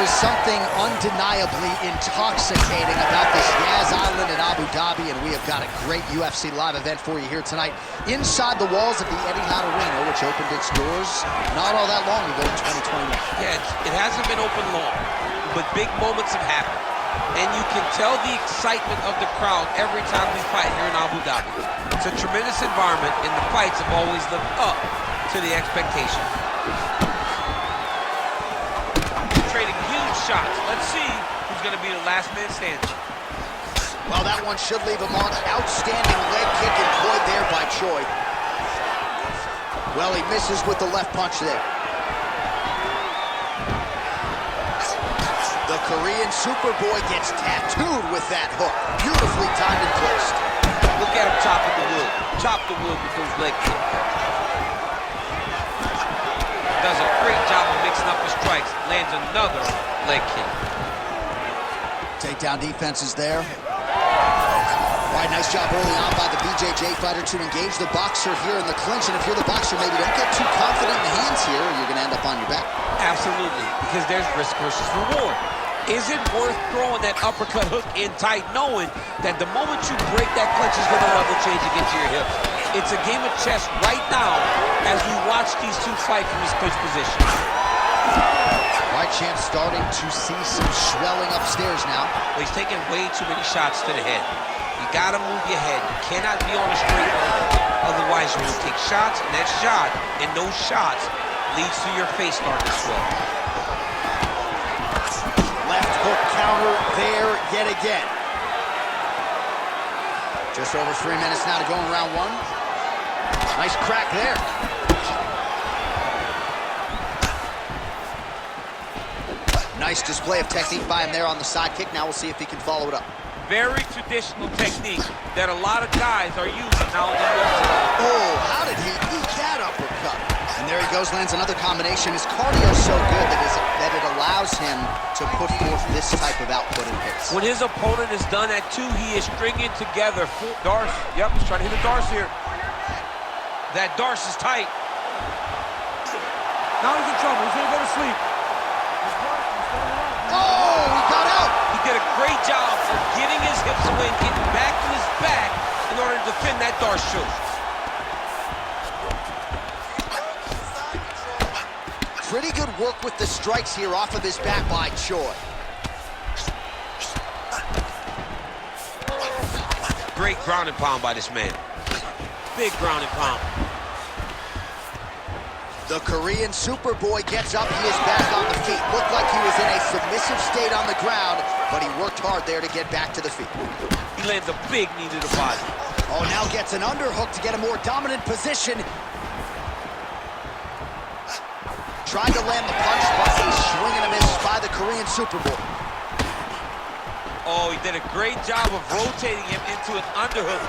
is something undeniably intoxicating about this Yas Island in Abu Dhabi, and we have got a great UFC live event for you here tonight inside the walls of the Etihad Arena, which opened its doors not all that long ago in 2021. Yeah, it hasn't been open long, but big moments have happened. And you can tell the excitement of the crowd every time we fight here in Abu Dhabi. It's a tremendous environment, and the fights have always lived up to the expectation. Trading huge shots. Let's see who's going to be the last man standing. Well, that one should leave him on. Outstanding leg kick employed there by Choi. Well, he misses with the left punch there. The Korean Superboy gets tattooed with that hook. Beautifully timed and placed. Look at him chopping the wood. Chop the wood with those leg kicks. Does a great job of mixing up the strikes. Lands another leg kick. Takedown defense is there. All right, nice job early on by the BJJ fighter to engage the boxer here in the clinch. And if you're the boxer, maybe don't get too confident in the hands here, or you're going to end up on your back. Absolutely, because there's risk versus reward. Is it worth throwing that uppercut hook in tight, knowing that the moment you break that clinch is going to level change and get to your hips? It's a game of chess right now as we watch these two fight from this clinch position. All right, champ starting to see some swelling upstairs now. Well, he's taking way too many shots to the head. You got to move your head. You cannot be on a straight line. Otherwise, you're going to take shots, and that shot and those shots leads to your face starting to swell. Left hook counter there yet again. Just over 3 minutes now to go in round one. Nice crack there. Nice display of technique by him there on the side kick. Now we'll see if he can follow it up. Very traditional technique that a lot of guys are using now in the UFC. Oh, how did he eat that uppercut? And there he goes, lands another combination. His cardio is so good that it allows him to put forth this type of output and pace. When his opponent is done at two, he is stringing together full darce. Yep, he's trying to hit a darce here. That darce is tight. Now he's in trouble. He's going to go to sleep. Oh, he got out. He did a great job of getting his hips away and getting back to his back in order to defend that darce choke. Pretty good work with the strikes here off of his back by Choi. Great ground and pound by this man. Big ground and pound. The Korean Superboy gets up. He is back on the feet. Looked like he was in a submissive state on the ground, but he worked hard there to get back to the feet. He lands a big knee to the body. Oh, now gets an underhook to get a more dominant position. Tried to land the punch, but a swing and a miss by the Korean Superboy. Oh, he did a great job of rotating him into an underhook.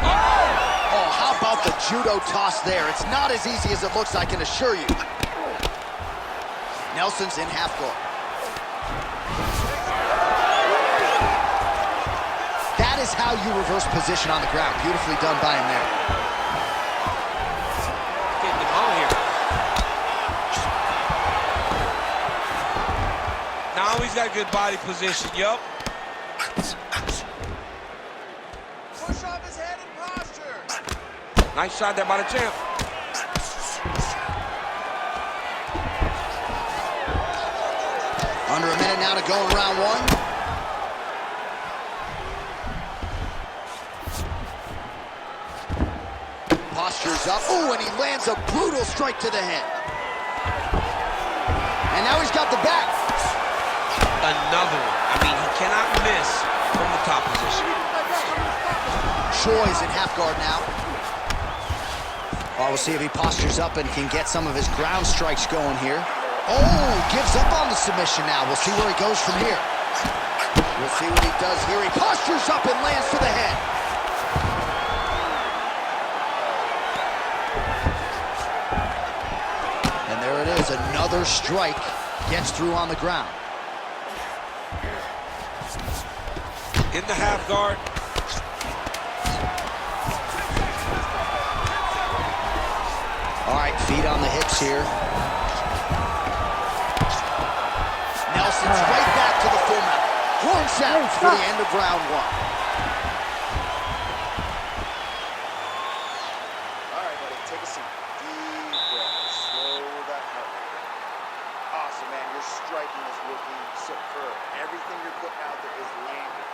Oh, how about the judo toss there? It's not as easy as it looks, I can assure you. Nelson's in half guard. That is how you reverse position on the ground. Beautifully done by him there. Getting him out here. Now he's got good body position, yup. Push off his head and posture. Nice shot there by the champ. Under a minute now to go in round one. Postures up. Ooh, and he lands a brutal strike to the head. And now he's got the back. Another one. I mean, he cannot miss from the top position. Choi's in half guard now. Oh, we'll see if he postures up and can get some of his ground strikes going here. Oh, gives up on the submission now. We'll see where he goes from here. We'll see what he does here. He postures up and lands to the head. And there it is, another strike gets through on the ground. In the half guard. All right, feet on the hips here. it's right back to the full mount. Horns out for the end of round one. All right, buddy, take a seat. Deep breath. Slow that heart rate. Awesome, man. Your striking is looking superb. Everything you're putting out there is landing.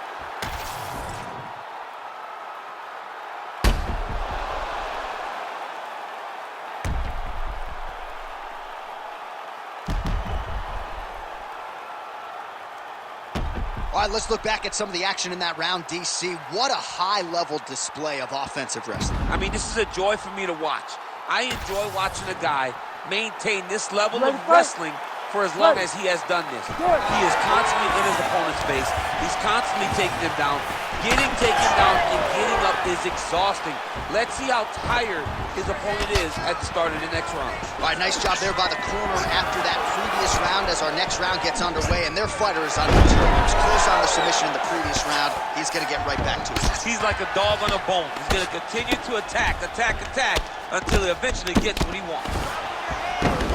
All right, let's look back at some of the action in that round, DC. What a high-level display of offensive wrestling. I mean, this is a joy for me to watch. I enjoy watching a guy maintain this level of wrestling for as long as he has done this. He is constantly in his opponent's face. He's constantly taking him down. Getting taken down and getting up is exhausting. Let's see how tired his opponent is at the start of the next round. All right, nice job there by the corner after that previous round as our next round gets underway, and their fighter is unperturbed. He was close on the submission in the previous round. He's going to get right back to it. He's like a dog on a bone. He's going to continue to attack until he eventually gets what he wants.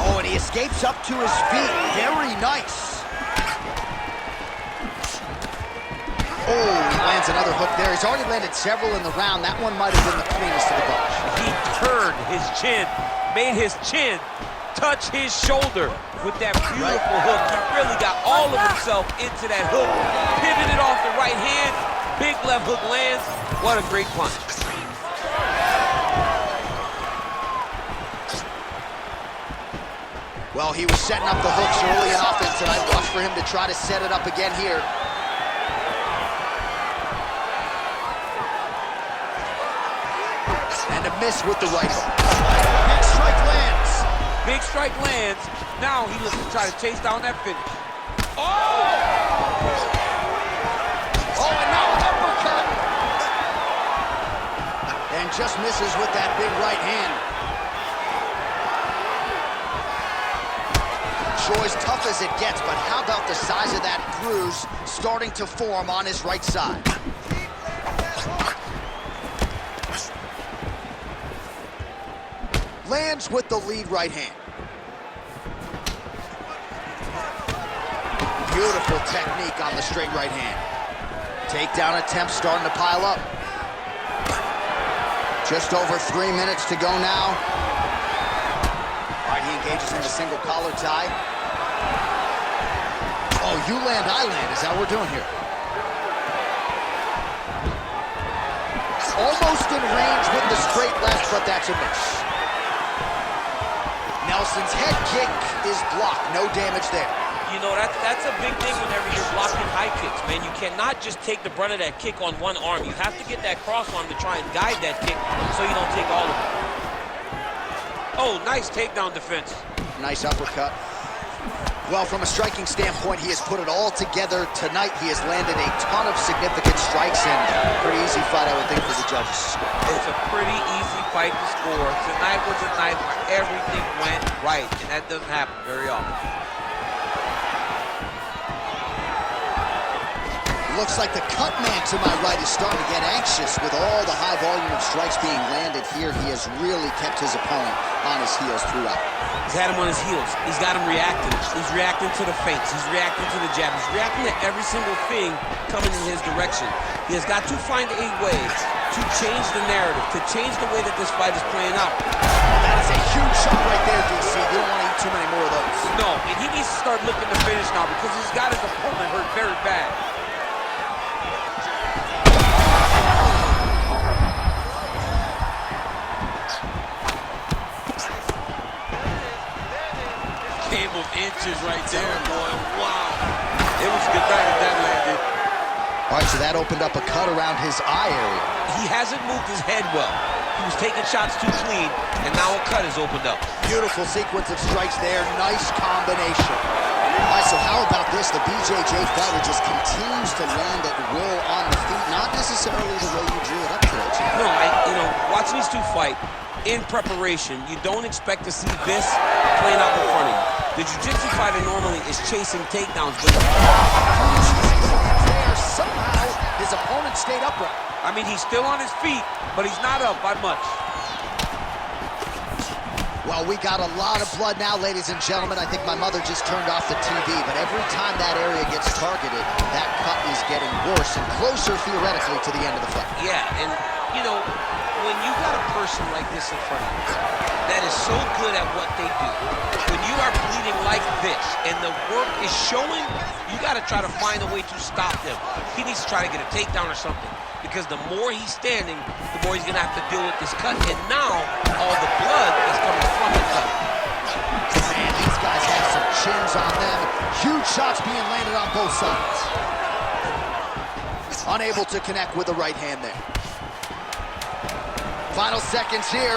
Oh, and he escapes up to his feet. Very nice. Oh, he lands another hook there. He's already landed several in the round. That one might have been the cleanest of the bunch. He turned his chin, made his chin touch his shoulder with that beautiful hook. He really got all of himself into that hook. Pivoted off the right hand. Big left hook lands. What a great punch. Well, he was setting up the hooks early in offense, and I'd watch for him to try to set it up again here. And a miss with the right hook. Big strike lands. Big strike lands. Now he looks to try to chase down that finish. Oh! Oh, and now an uppercut. And just misses with that big right hand. Sure, as tough as it gets, but how about the size of that bruise starting to form on his right side? Lands with the lead right hand. Beautiful technique on the straight right hand. Takedown attempt starting to pile up. Just over 3 minutes to go now. All right, he engages in the single collar tie. Oh, you land, I land. Is that what we're doing here? Almost in range with the straight left, but that's a miss. Nelson's head kick is blocked. No damage there. You know, that's a big thing whenever you're blocking high kicks, man. You cannot just take the brunt of that kick on one arm. You have to get that cross arm to try and guide that kick so you don't take all of it. Oh, nice takedown defense. Nice uppercut. Well, from a striking standpoint, he has put it all together tonight. He has landed a ton of significant strikes, and pretty easy fight, I would think, for the judges. It's a pretty easy fight to score. Tonight was a night where everything went right, and that doesn't happen very often. Looks like the cut man to my right is starting to get anxious with all the high volume of strikes being landed here. He has really kept his opponent on his heels throughout. He's had him on his heels. He's got him reacting. He's reacting to the feints. He's reacting to the jab. He's reacting to every single thing coming in his direction. He has got to find a way to change the narrative, to change the way that this fight is playing out. That is a huge shot right there, DC. You don't want to eat too many more of those. No, and he needs to start looking to finish now because he's got his opponent hurt very bad. Game of inches right there, boy. Wow. It was a good night if that landed. All right, so that opened up a cut around his eye area. He hasn't moved his head well. He was taking shots too clean, and now a cut has opened up. Beautiful sequence of strikes there. Nice combination. All right, so how about this? The BJJ fighter just continues to land at will on the feet. Not necessarily the way you drew it up today, Chief. No, watching these two fight in preparation, you don't expect to see this playing out in front of you. The jiu-jitsu fighter normally is chasing takedowns, but there, somehow his opponent stayed upright. I mean, he's still on his feet, but he's not up by much. Well, we got a lot of blood now, ladies and gentlemen. I think my mother just turned off the TV, but every time that area gets targeted, that cut is getting worse and closer, theoretically, to the end of the fight. Yeah, and, you know, when you got a person like this in front of you that is so good at what they do, when you are bleeding like this and the work is showing, you got to try to find a way to stop them. He needs to try to get a takedown or something, because the more he's standing, the more he's going to have to deal with this cut. And now, all the blood is coming from the cut. Man, these guys have some chins on them. Huge shots being landed on both sides. Unable to connect with the right hand there. Final seconds here.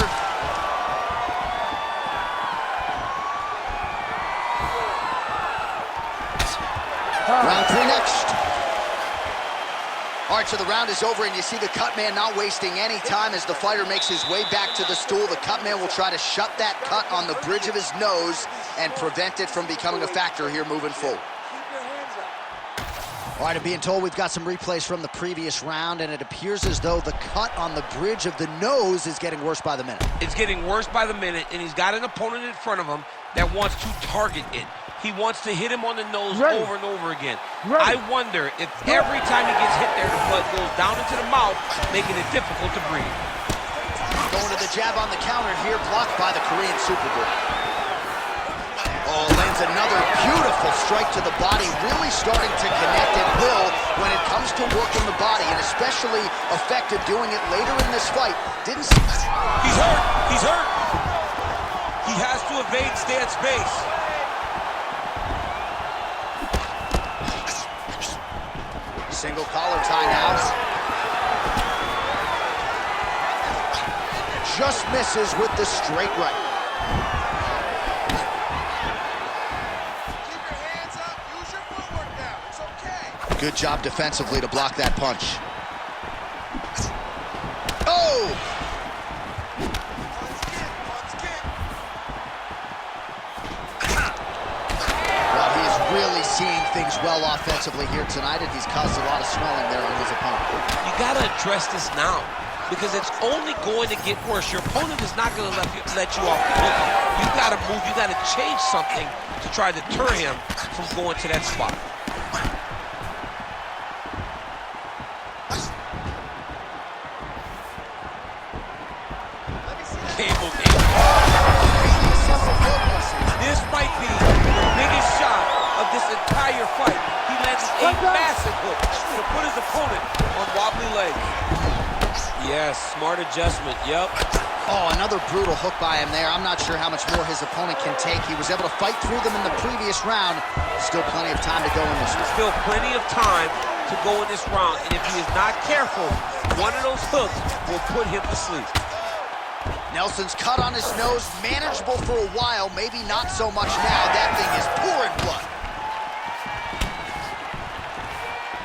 Round 3 next. All right, so the round is over, and you see the cut man not wasting any time as the fighter makes his way back to the stool. The cut man will try to shut that cut on the bridge of his nose and prevent it from becoming a factor here moving forward. All right, I'm being told we've got some replays from the previous round, and it appears as though the cut on the bridge of the nose is getting worse by the minute. It's getting worse by the minute, and he's got an opponent in front of him that wants to target it. He wants to hit him on the nose over and over again. I wonder if every time he gets hit there, the blood goes down into the mouth, making it difficult to breathe. Going to the jab on the counter here, blocked by the Korean-Superboy. Oh, lands another beautiful strike to the body, really starting to connect at will when it comes to working the body, and especially effective doing it later in this fight. Didn't see... He's hurt! He's hurt! He has to evade, stay at space. Single collar tie now. Just misses with the straight right. Keep your hands up. Use your footwork now. It's okay. Good job defensively to block that punch. Oh! Well, he is really seeing things well offensively here tonight, and he's caused a lot of swelling there on his opponent. You got to address this now, because it's only going to get worse. Your opponent is not going to let you off the hook. You got to move. You got to change something to try to deter him from going to that spot. This might be the biggest shot of this entire fight. He lands a massive hook to put his opponent on wobbly legs. Yes, smart adjustment, yep. Oh, another brutal hook by him there. I'm not sure how much more his opponent can take. He was able to fight through them in the previous round. Still plenty of time to go in this one. Still plenty of time to go in this round. And if he is not careful, one of those hooks will put him to sleep. Nelson's cut on his nose, manageable for a while, maybe not so much now. That thing is pouring blood.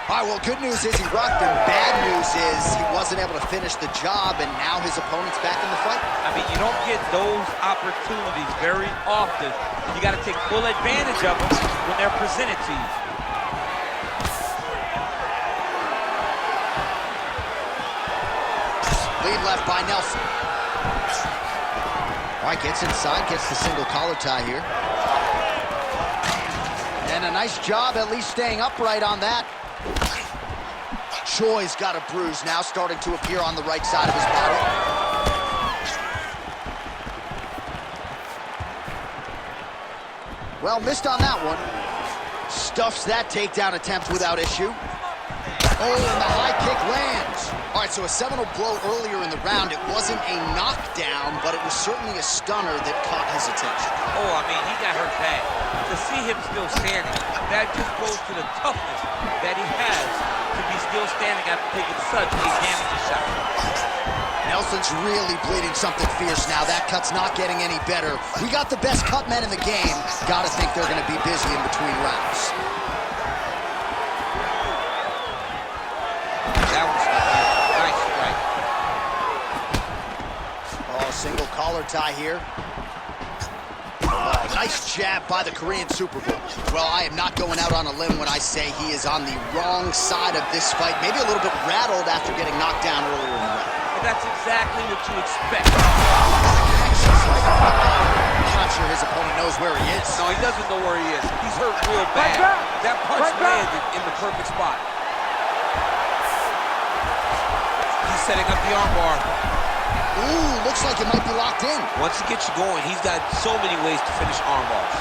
All right, well, good news is he rocked him. Bad news is he wasn't able to finish the job, and now his opponent's back in the fight. I mean, you don't get those opportunities very often. You got to take full advantage of them when they're presented to you. Lead left by Nelson. All right, gets inside, gets the single collar tie here. And a nice job at least staying upright on that. Choi's got a bruise now starting to appear on the right side of his body. Well, missed on that one. Stuffs that takedown attempt without issue. Oh, and the high kick lands. All right, so a seminal blow earlier in the round. It wasn't a knockdown, but it was certainly a stunner that caught his attention. Oh, I mean, he got hurt bad. To see him still standing, that just goes to the toughness that he has to be still standing after taking such a damaging shot. Nelson's really bleeding something fierce now. That cut's not getting any better. We got the best cut men in the game. Gotta think they're gonna be busy in between rounds. That was nice strike. Oh, single collar tie here. Oh, nice jab by the Korean-Superboy. Well, I am not going out on a limb when I say he is on the wrong side of this fight. Maybe a little bit rattled after getting knocked down earlier in the round. And that's exactly what you expect. not sure his opponent knows where he is. No, he doesn't know where he is. He's hurt real bad. That punch landed in the perfect spot. He's setting up the armbar. Ooh, looks like it might be locked in. Once he gets you going, he's got so many ways to finish armbars.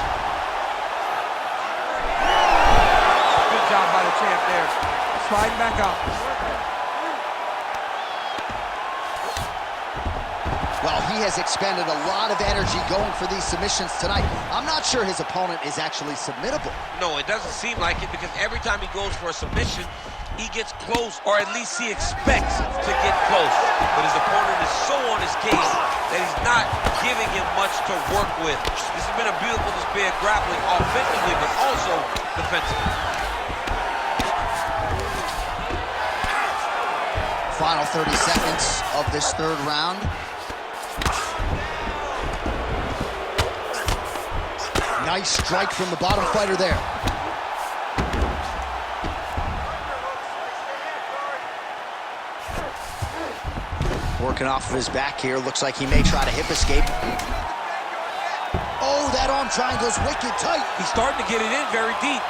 Good job by the champ there. Sliding back up. Well, he has expended a lot of energy going for these submissions tonight. I'm not sure his opponent is actually submittable. No, it doesn't seem like it because every time he goes for a submission, he gets close, or at least he expects to get close. But his opponent is so on his case that he's not giving him much to work with. This has been a beautiful display of grappling offensively, but also defensively. Final 30 seconds of this third round. Nice strike from the bottom fighter there. Working off of his back here. Looks like he may try to hip escape. Oh, that arm triangle's wicked tight. He's starting to get it in very deep.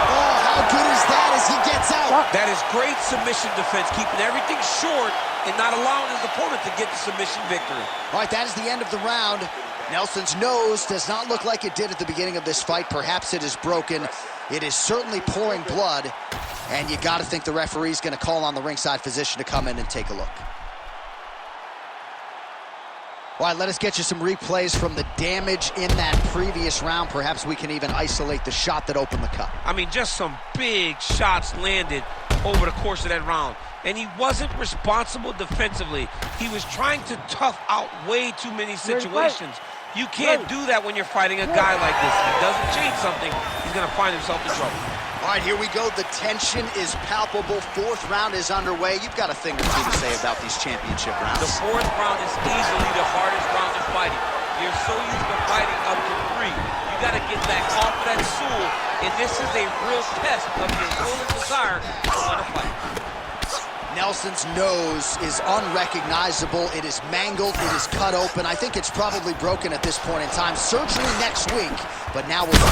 Oh, how good is that as he gets out? That is great submission defense, keeping everything short and not allowing his opponent to get the submission victory. All right, that is the end of the round. Nelson's nose does not look like it did at the beginning of this fight. Perhaps it is broken. It is certainly pouring blood, and you got to think the referee's going to call on the ringside physician to come in and take a look. All right, let us get you some replays from the damage in that previous round. Perhaps we can even isolate the shot that opened the cut. I mean, just some big shots landed over the course of that round. And he wasn't responsible defensively. He was trying to tough out way too many situations. You can't do that when you're fighting a guy like this. If he doesn't change something, he's going to find himself in trouble. All right, here we go. The tension is palpable. Fourth round is underway. You've got a thing or two to say about these championship rounds. The fourth round is easily the hardest round in fighting. You're so used to fighting up to 3. You got to get back off that stool, and this is a real test of your will and desire to win a fight. Nelson's nose is unrecognizable. It is mangled. It is cut open. I think it's probably broken at this point in time. Surgery next week, but now we're his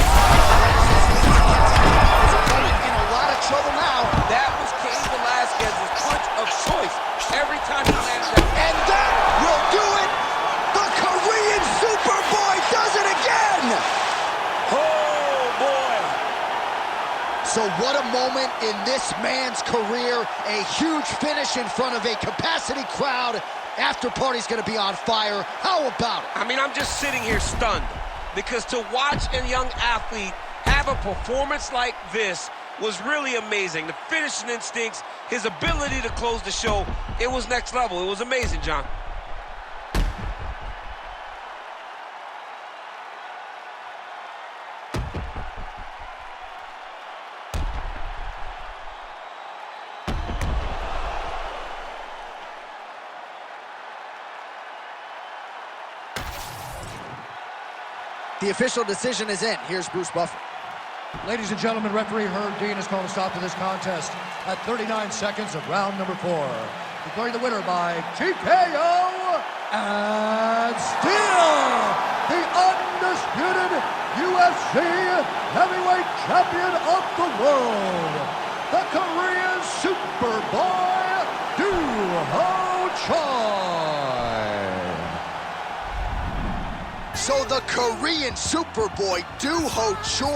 opponent in a lot of trouble now. That was Cain Velasquez's punch of choice every time he landed that. And that will do it. The Korean Superboy does it again. Oh, boy. So what a moment in this man's career. A huge finish in front of a capacity crowd. After party's gonna be on fire. How about it? I mean, I'm just sitting here stunned because to watch a young athlete have a performance like this was really amazing. The finishing instincts, his ability to close the show, it was next level. It was amazing, John. The official decision is in. Here's Bruce Buffer. Ladies and gentlemen, referee Herb Dean has called a stop to this contest at 39 seconds of round number 4. Declaring the winner by TKO and still the undisputed UFC heavyweight champion of the world, the Korean Superboy, Doo-Ho Choi. So the Korean Superboy, Doo-Ho Choi.